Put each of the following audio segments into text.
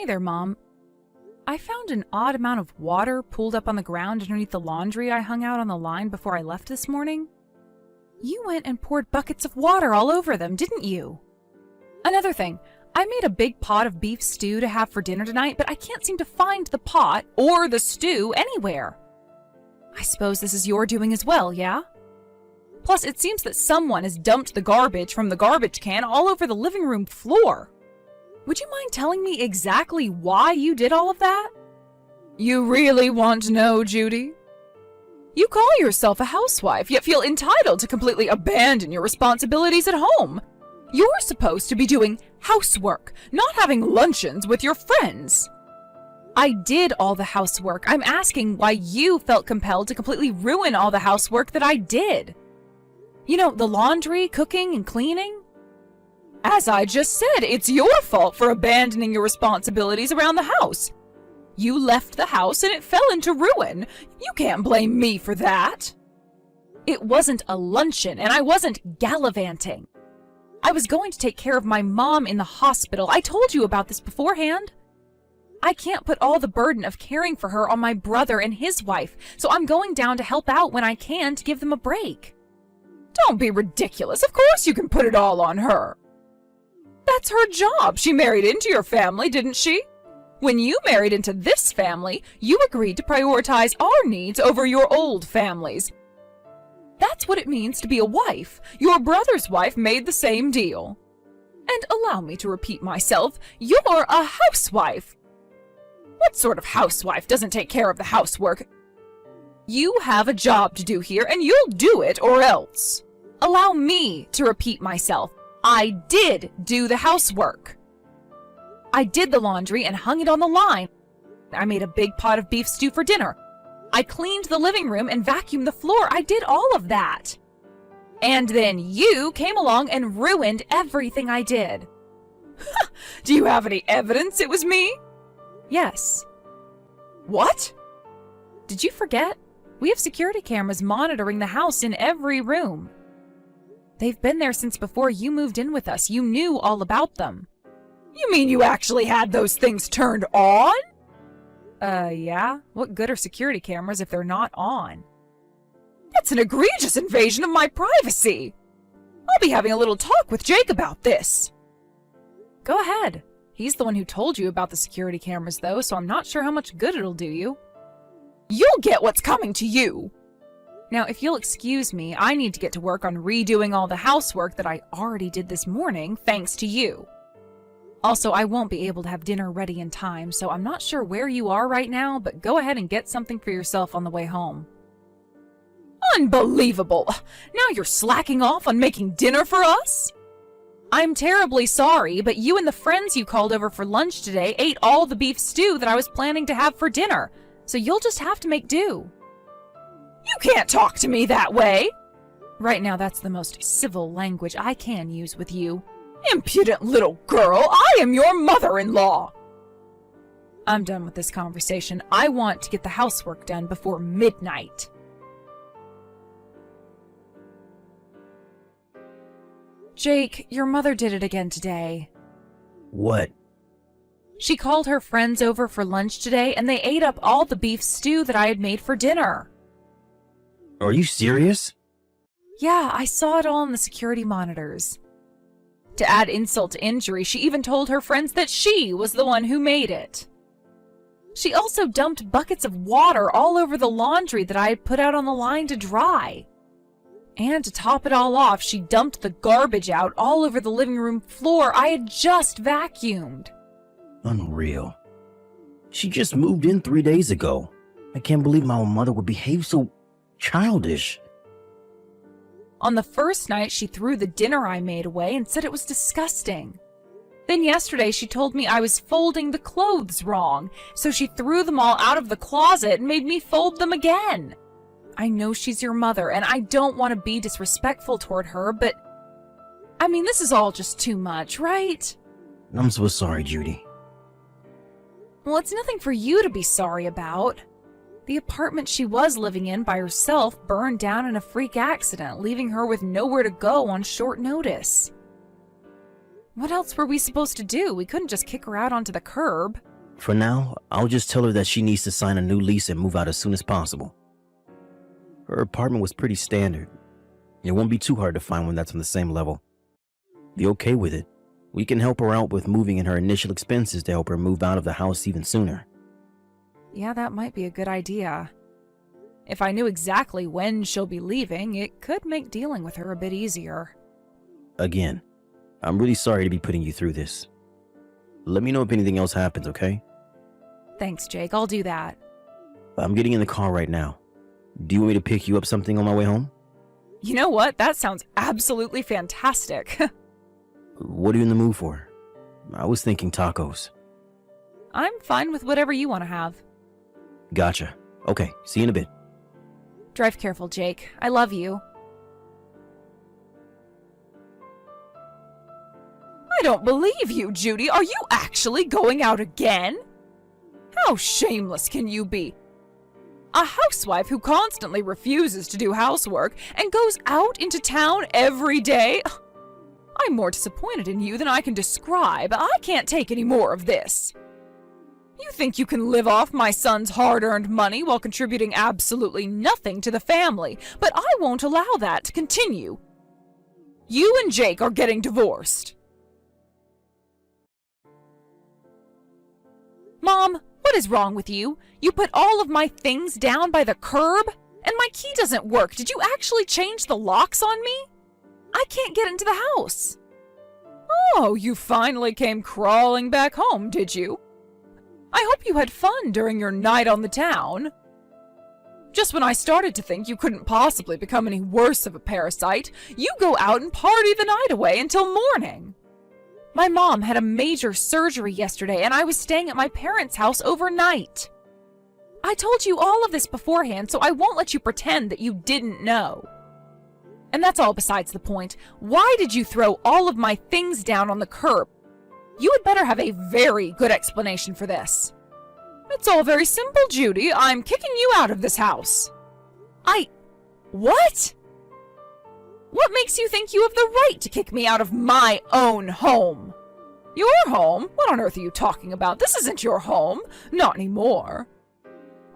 Hey there, Mom. I found an odd amount of water pooled up on the ground underneath the laundry I hung out on the line before I left this morning. You went and poured buckets of water all over them, didn't you? Another thing, I made a big pot of beef stew to have for dinner tonight, but I can't seem to find the pot or the stew anywhere. I suppose this is your doing as well, yeah? Plus, it seems that someone has dumped the garbage from the garbage can all over the living room floor. Would you mind telling me exactly why you did all of that? You really want to know, Judy? You call yourself a housewife, yet feel entitled to completely abandon your responsibilities at home. You're supposed to be doing housework, not having luncheons with your friends. I did all the housework. I'm asking why you felt compelled to completely ruin all the housework that I did. You know, the laundry, cooking, and cleaning. As I just said, it's your fault for abandoning your responsibilities around the house. You left the house and it fell into ruin. You can't blame me for that. It wasn't a luncheon, and I wasn't gallivanting. I was going to take care of my mom in the hospital. I told you about this beforehand. I can't put all the burden of caring for her on my brother and his wife, so I'm going down to help out when I can to give them a break. Don't be ridiculous. Of course you can put it all on her. That's her job. She married into your family, didn't she? When you married into this family, you agreed to prioritize our needs over your old family's. That's what it means to be a wife. Your brother's wife made the same deal. And allow me to repeat myself, you're a housewife. What sort of housewife doesn't take care of the housework? You have a job to do here, and you'll do it or else. Allow me to repeat myself. I did do the housework. I did the laundry and hung it on the line. I made a big pot of beef stew for dinner. I cleaned the living room and vacuumed the floor. I did all of that. And then you came along and ruined everything I did. Do you have any evidence it was me? Yes. What? Did you forget? We have security cameras monitoring the house in every room. They've been there since before you moved in with us. You knew all about them. You mean you actually had those things turned on? Yeah. What good are security cameras if they're not on? That's an egregious invasion of my privacy. I'll be having a little talk with Jake about this. Go ahead. He's the one who told you about the security cameras, though, so I'm not sure how much good it'll do you. You'll get what's coming to you. Now, if you'll excuse me, I need to get to work on redoing all the housework that I already did this morning, thanks to you. Also, I won't be able to have dinner ready in time, so I'm not sure where you are right now, but go ahead and get something for yourself on the way home. Unbelievable! Now you're slacking off on making dinner for us? I'm terribly sorry, but you and the friends you called over for lunch today ate all the beef stew that I was planning to have for dinner, so you'll just have to make do. You can't talk to me that way! Right now, that's the most civil language I can use with you. Impudent little girl! I am your mother-in-law! I'm done with this conversation. I want to get the housework done before midnight. Jake, your mother did it again today. What? She called her friends over for lunch today, and they ate up all the beef stew that I had made for dinner. Are you serious? Yeah, I saw it all on the security monitors. To add insult to injury, she even told her friends that she was the one who made it. She also dumped buckets of water all over the laundry that I had put out on the line to dry. And to top it all off, she dumped the garbage out all over the living room floor I had just vacuumed. Unreal. She just moved in 3 days ago. I can't believe my mother would behave so childish. On the first night, she threw the dinner I made away and said it was disgusting. Then yesterday, she told me I was folding the clothes wrong, so she threw them all out of the closet and made me fold them again. I know she's your mother, and I don't want to be disrespectful toward her, but I mean, this is all just too much, right? I'm so sorry, Judy. Well, it's nothing for you to be sorry about. The apartment she was living in by herself burned down in a freak accident, leaving her with nowhere to go on short notice. What else were we supposed to do? We couldn't just kick her out onto the curb. For now, I'll just tell her that she needs to sign a new lease and move out as soon as possible. Her apartment was pretty standard. It won't be too hard to find one that's on the same level. Be okay with it. We can help her out with moving and her initial expenses to help her move out of the house even sooner. Yeah, that might be a good idea. If I knew exactly when she'll be leaving, it could make dealing with her a bit easier. Again, I'm really sorry to be putting you through this. Let me know if anything else happens, okay? Thanks, Jake. I'll do that. I'm getting in the car right now. Do you want me to pick you up something on my way home? You know what? That sounds absolutely fantastic. What are you in the mood for? I was thinking tacos. I'm fine with whatever you want to have. Gotcha. Okay, see you in a bit. Drive careful, Jake. I love you. I don't believe you, Judy. Are you actually going out again? How shameless can you be? A housewife who constantly refuses to do housework and goes out into town every day? I'm more disappointed in you than I can describe. I can't take any more of this. You think you can live off my son's hard-earned money while contributing absolutely nothing to the family, but I won't allow that to continue. You and Jake are getting divorced. Mom, what is wrong with you? You put all of my things down by the curb? And my key doesn't work. Did you actually change the locks on me? I can't get into the house. Oh, you finally came crawling back home, did you? I hope you had fun during your night on the town. Just when I started to think you couldn't possibly become any worse of a parasite, you go out and party the night away until morning. My mom had a major surgery yesterday, and I was staying at my parents' house overnight. I told you all of this beforehand, so I won't let you pretend that you didn't know. And that's all besides the point. Why did you throw all of my things down on the curb? You had better have a very good explanation for this. It's all very simple, Judy. I'm kicking you out of this house. What? What makes you think you have the right to kick me out of my own home? Your home? What on earth are you talking about? This isn't your home. Not anymore.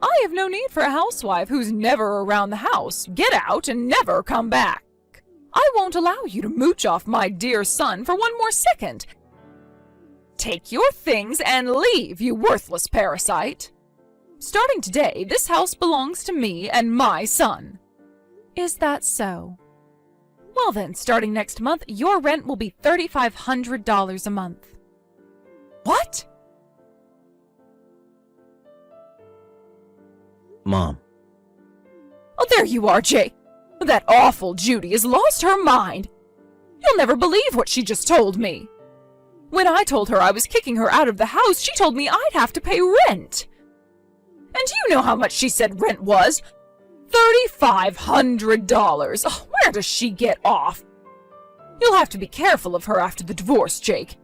I have no need for a housewife who's never around the house. Get out and never come back. I won't allow you to mooch off my dear son for one more second. Take your things and leave, you worthless parasite. Starting today, this house belongs to me and my son. Is that so? Well then, starting next month, your rent will be $3,500 a month. What? Mom. Oh, there you are, Jay. That awful Judy has lost her mind. You'll never believe what she just told me. When I told her I was kicking her out of the house, she told me I'd have to pay rent. And do you know how much she said rent was? $3,500. Oh, where does she get off? You'll have to be careful of her after the divorce, Jake.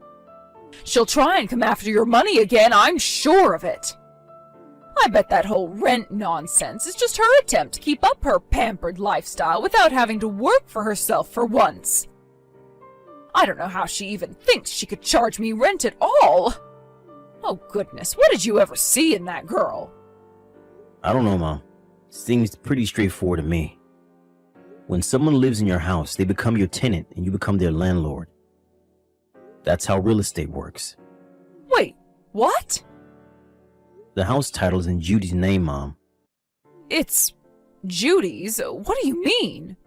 She'll try and come after your money again, I'm sure of it. I bet that whole rent nonsense is just her attempt to keep up her pampered lifestyle without having to work for herself for once. I don't know how she even thinks she could charge me rent at all. Oh goodness, what did you ever see in that girl? I don't know, Mom. Seems pretty straightforward to me. When someone lives in your house, they become your tenant and you become their landlord. That's how real estate works. Wait, what? The house title is in Judy's name, Mom. It's Judy's? What do you mean?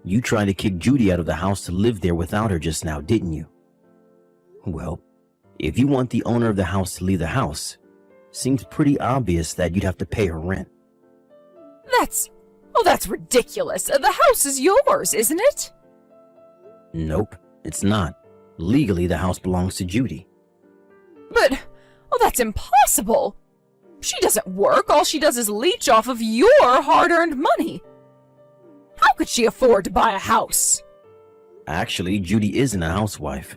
You tried to kick Judy out of the house to live there without her just now, didn't you? Well, if you want the owner of the house to leave the house, seems pretty obvious that you'd have to pay her rent. That's ridiculous. The house is yours, isn't it? Nope, it's not. Legally, the house belongs to Judy. But, that's impossible. She doesn't work. All she does is leech off of your hard-earned money. How could she afford to buy a house? Actually, Judy isn't a housewife.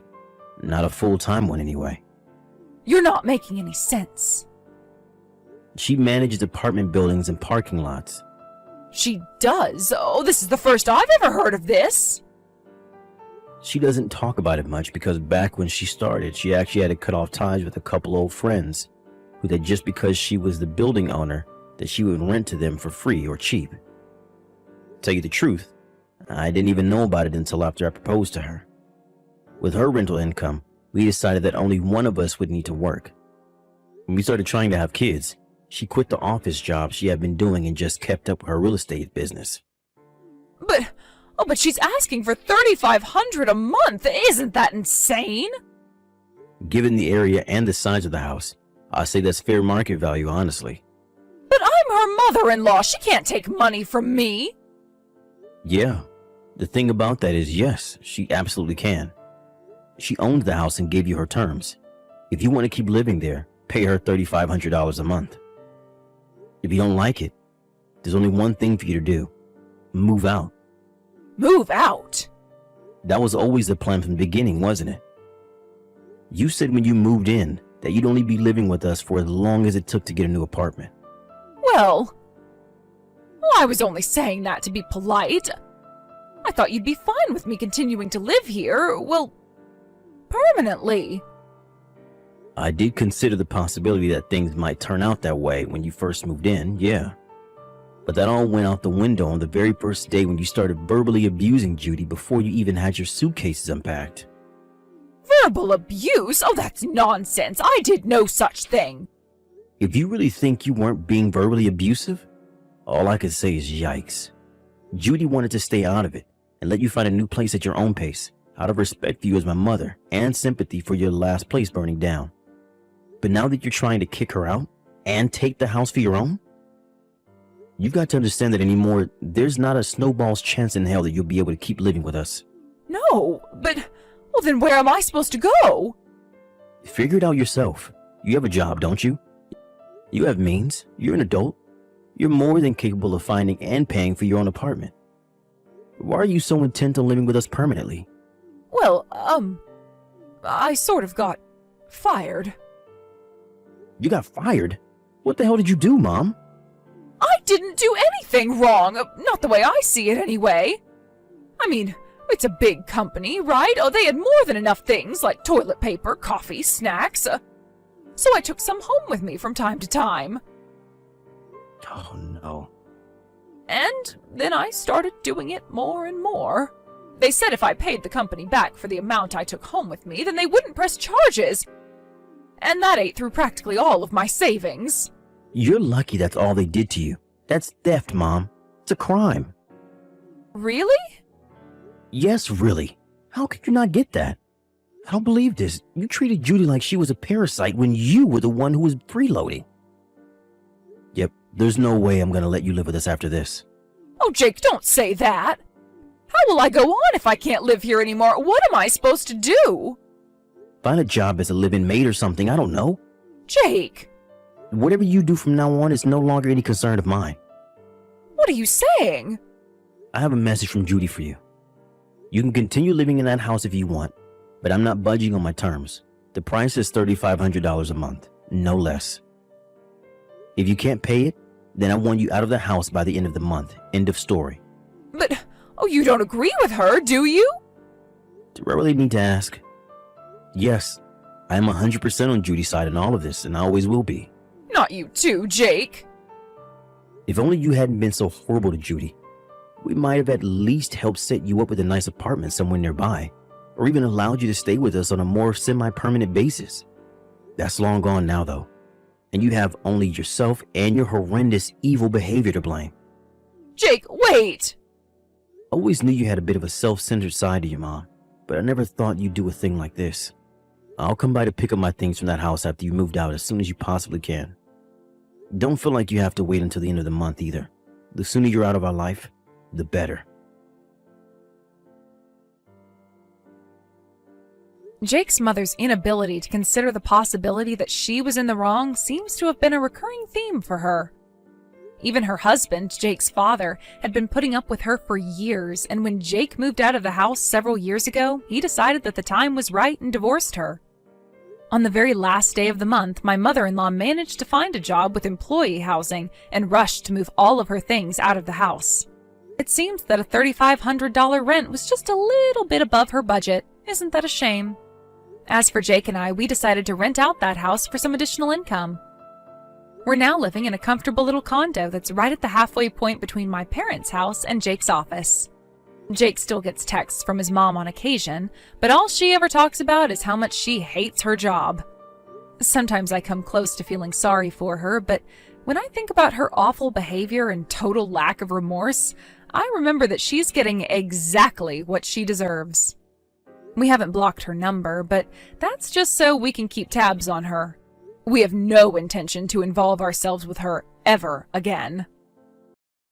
Not a full-time one, anyway. You're not making any sense. She manages apartment buildings and parking lots. She does? Oh, this is the first I've ever heard of this. She doesn't talk about it much because back when she started, she actually had to cut off ties with a couple old friends who that just because she was the building owner that she would rent to them for free or cheap. Tell you the truth, I didn't even know about it until after I proposed to her. With her rental income, we decided that only one of us would need to work. When we started trying to have kids, she quit the office job she had been doing and just kept up with her real estate business. But she's asking for $3,500 a month. Isn't that insane? Given the area and the size of the house, I say that's fair market value, honestly. But I'm her mother-in-law. She can't take money from me. Yeah, the thing about that is yes, she absolutely can. She owned the house and gave you her terms. If you want to keep living there, pay her $3,500 a month. If you don't like it, there's only one thing for you to do. Move out. Move out? That was always the plan from the beginning, wasn't it? You said when you moved in that you'd only be living with us for as long as it took to get a new apartment. Well, I was only saying that to be polite. I thought you'd be fine with me continuing to live here, well, permanently. I did consider the possibility that things might turn out that way when you first moved in, yeah. But that all went out the window on the very first day when you started verbally abusing Judy before you even had your suitcases unpacked. Verbal abuse? Oh, that's nonsense. I did no such thing. If you really think you weren't being verbally abusive, all I could say is yikes. Judy wanted to stay out of it and let you find a new place at your own pace, out of respect for you as my mother and sympathy for your last place burning down. But now that you're trying to kick her out and take the house for your own, you've got to understand that anymore, there's not a snowball's chance in hell that you'll be able to keep living with us. No, but, well then where am I supposed to go? Figure it out yourself. You have a job, don't you? You have means. You're an adult. You're more than capable of finding and paying for your own apartment. Why are you so intent on living with us permanently? Well, I sort of got fired. You got fired? What the hell did you do, Mom? I didn't do anything wrong. Not the way I see it, anyway. I mean, it's a big company, right? Oh, they had more than enough things like toilet paper, coffee, snacks. So I took some home with me from time to time. Oh, no. And then I started doing it more and more. They said if I paid the company back for the amount I took home with me, then they wouldn't press charges. And that ate through practically all of my savings. You're lucky that's all they did to you. That's theft, Mom. It's a crime. Really? Yes, really. How could you not get that? I don't believe this. You treated Judy like she was a parasite when you were the one who was freeloading. Yep, there's no way I'm gonna let you live with us after this. Oh, Jake, don't say that. How will I go on if I can't live here anymore? What am I supposed to do? Find a job as a live-in maid or something, I don't know. Jake! Whatever you do from now on is no longer any concern of mine. What are you saying? I have a message from Judy for you. You can continue living in that house if you want, but I'm not budging on my terms. The price is $3,500 a month, no less. If you can't pay it, then I want you out of the house by the end of the month. End of story. But, oh, you don't agree with her, do you? Do I really need to ask? Yes, I am 100% on Judy's side in all of this, and I always will be. Not you too, Jake. If only you hadn't been so horrible to Judy, we might have at least helped set you up with a nice apartment somewhere nearby, or even allowed you to stay with us on a more semi-permanent basis. That's long gone now, though, and you have only yourself and your horrendous evil behavior to blame. Jake, wait! I always knew you had a bit of a self-centered side to you, Mom, but I never thought you'd do a thing like this. I'll come by to pick up my things from that house after you moved out as soon as you possibly can. Don't feel like you have to wait until the end of the month either. The sooner you're out of our life, the better. Jake's mother's inability to consider the possibility that she was in the wrong seems to have been a recurring theme for her. Even her husband, Jake's father, had been putting up with her for years, and when Jake moved out of the house several years ago, he decided that the time was right and divorced her. On the very last day of the month, my mother-in-law managed to find a job with employee housing and rushed to move all of her things out of the house. It seems that a $3,500 rent was just a little bit above her budget. Isn't that a shame? As for Jake and I, we decided to rent out that house for some additional income. We're now living in a comfortable little condo that's right at the halfway point between my parents' house and Jake's office. Jake still gets texts from his mom on occasion, but all she ever talks about is how much she hates her job. Sometimes I come close to feeling sorry for her, but when I think about her awful behavior and total lack of remorse, I remember that she's getting exactly what she deserves. We haven't blocked her number, but that's just so we can keep tabs on her. We have no intention to involve ourselves with her ever again.